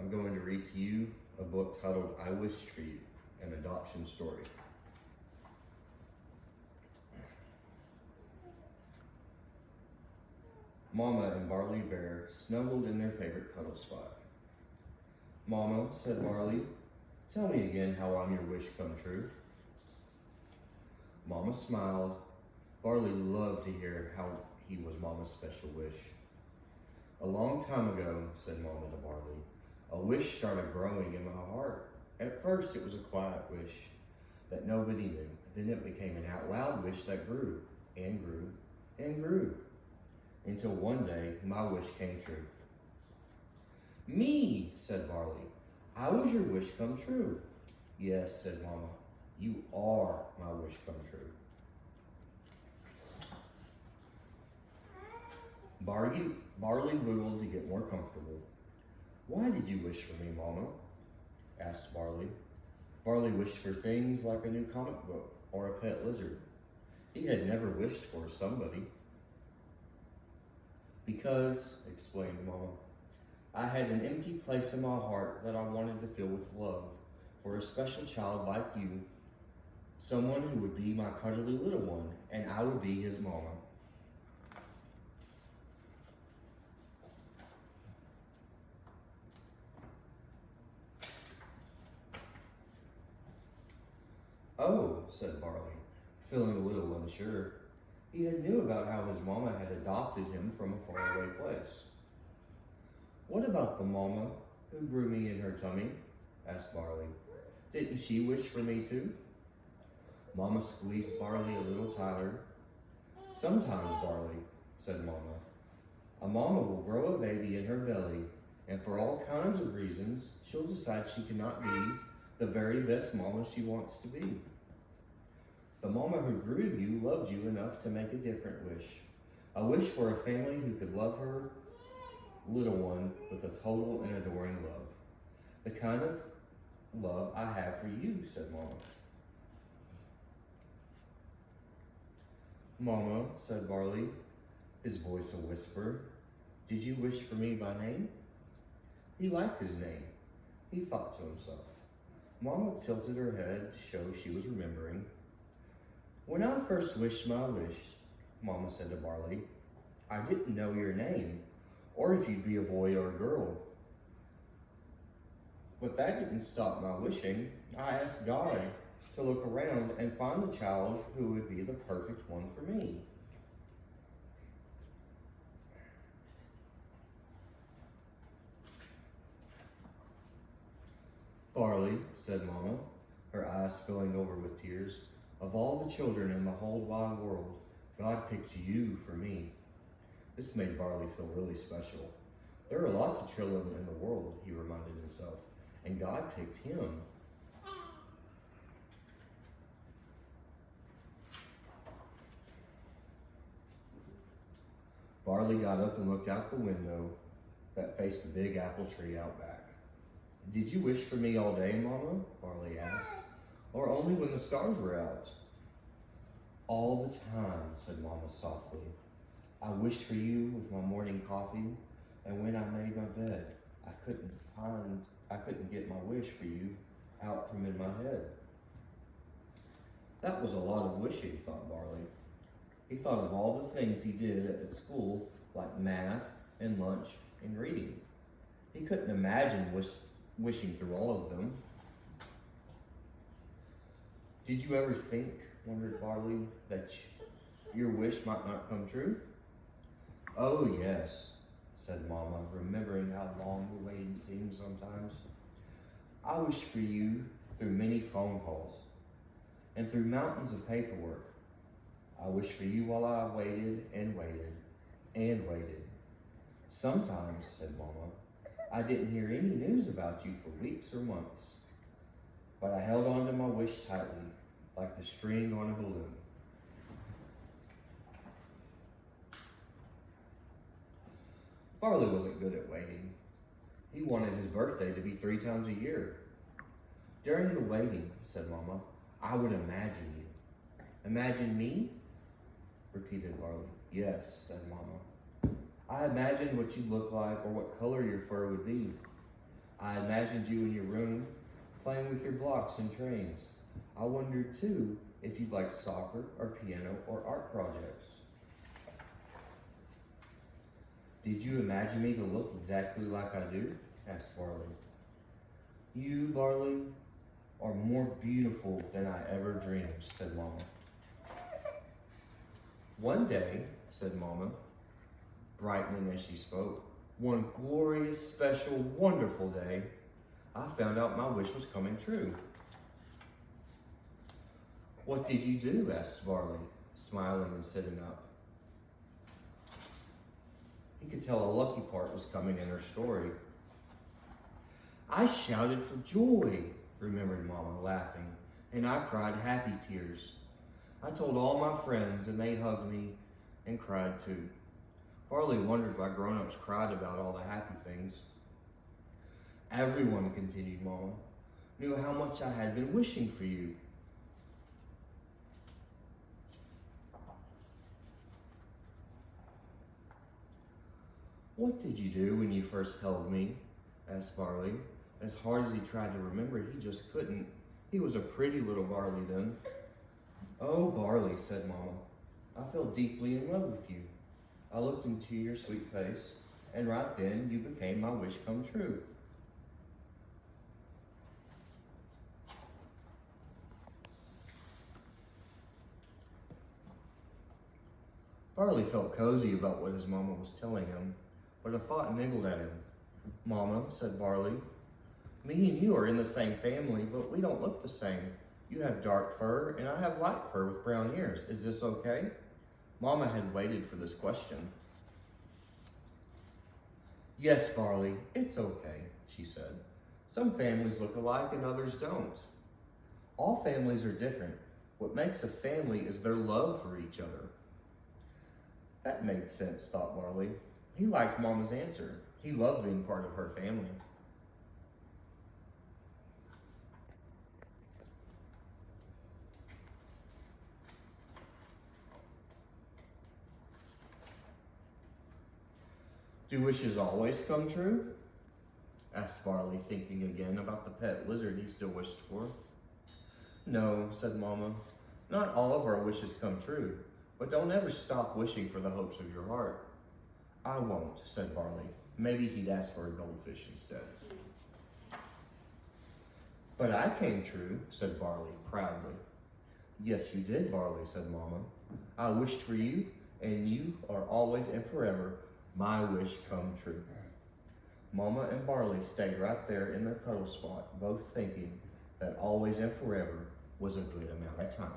I'm going to read to you a book titled I Wished for You, an adoption story. Mama and Barley Bear snuggled in their favorite cuddle spot. Mama, said Barley, tell me again how I'm your wish come true. Mama smiled. Barley loved to hear how he was Mama's special wish. A long time ago, said Mama to Barley, a wish started growing in my heart. At first, it was a quiet wish that nobody knew. Then it became an out loud wish that grew and grew and grew until one day my wish came true. Me, said Barley. How was your wish come true? Yes, said Mama. You are my wish come true. Barley wiggled to get more comfortable. Why did you wish for me, Mama? Asked Barley. Barley wished for things like a new comic book or a pet lizard. He had never wished for somebody. Because, explained Mama, I had an empty place in my heart that I wanted to fill with love for a special child like you, someone who would be my cuddly little one, and I would be his mama. Oh, said Barley, feeling a little unsure. He had knew about how his mama had adopted him from a faraway place. What about the mama who grew me in her tummy? Asked Barley. Didn't she wish for me too? Mama squeezed Barley a little tighter. Sometimes, Barley, said Mama, a mama will grow a baby in her belly, and for all kinds of reasons, she'll decide she cannot be the very best mama she wants to be. The mama who grew you loved you enough to make a different wish. A wish for a family who could love her little one with a total and adoring love. The kind of love I have for you, said Mama. Mama, said Barley, his voice a whisper, did you wish for me by name? He liked his name, he thought to himself. Mama tilted her head to show she was remembering. When I first wished my wish, Mama said to Barley, I didn't know your name, or if you'd be a boy or a girl. But that didn't stop my wishing. I asked God to look around and find the child who would be the perfect one for me. Barley, said Mama, her eyes spilling over with tears, of all the children in the whole wide world, God picked you for me. This made Barley feel really special. There are lots of children in the world, he reminded himself, and God picked him. Barley got up and looked out the window that faced the big apple tree out back. Did you wish for me all day, Mama? Barley asked. Or only when the stars were out? All the time, said Mama softly. I wished for you with my morning coffee, and when I made my bed, I couldn't get my wish for you out from in my head. That was a lot of wishing, thought Barley. He thought of all the things he did at school, like math and lunch and reading. He couldn't imagine wishing through all of them. Did you ever think, wondered Barley, that your wish might not come true? Oh, yes, said Mama, remembering how long the waiting seemed sometimes. I wished for you through many phone calls and through mountains of paperwork. I wished for you while I waited and waited and waited. Sometimes, said Mama, I didn't hear any news about you for weeks or months, but I held on to my wish tightly, like the string on a balloon. Barley wasn't good at waiting. He wanted his birthday to be 3 times a year. During the waiting, said Mama, I would imagine you. Imagine me? Repeated Barley. Yes, said Mama. I imagined what you'd look like or what color your fur would be. I imagined you in your room, playing with your blocks and trains. I wondered too if you'd like soccer or piano or art projects. Did you imagine me to look exactly like I do? Asked Barley. You, Barley, are more beautiful than I ever dreamed, said Mama. One day, said Mama, brightening as she spoke, one glorious, special, wonderful day, I found out my wish was coming true. What did you do? Asked Barley, smiling and sitting up. He could tell a lucky part was coming in her story. I shouted for joy, remembered Mama, laughing, and I cried happy tears. I told all my friends, and they hugged me and cried too. Barley wondered why grown-ups cried about all the happy things. Everyone, continued Mama, knew how much I had been wishing for you. What did you do when you first held me? Asked Barley. As hard as he tried to remember, he just couldn't. He was a pretty little Barley then. Oh, Barley, said Mama, I fell deeply in love with you. I looked into your sweet face, and right then you became my wish come true. Barley felt cozy about what his mama was telling him, but a thought niggled at him. Mama, said Barley, me and you are in the same family, but we don't look the same. You have dark fur, and I have light fur with brown ears. Is this okay? Mama had waited for this question. Yes, Barley, it's okay, she said. Some families look alike and others don't. All families are different. What makes a family is their love for each other. That made sense, thought Barley. He liked Mama's answer. He loved being part of her family. Do wishes always come true? Asked Barley, thinking again about the pet lizard he still wished for. No, said Mama. Not all of our wishes come true, but don't ever stop wishing for the hopes of your heart. I won't, said Barley. Maybe he'd ask for a goldfish instead. But I came true, said Barley, proudly. Yes, you did, Barley, said Mama. I wished for you, and you are always and forever my wish come true. Mama and Barley stayed right there in their cuddle spot, both thinking that always and forever was a good amount of time.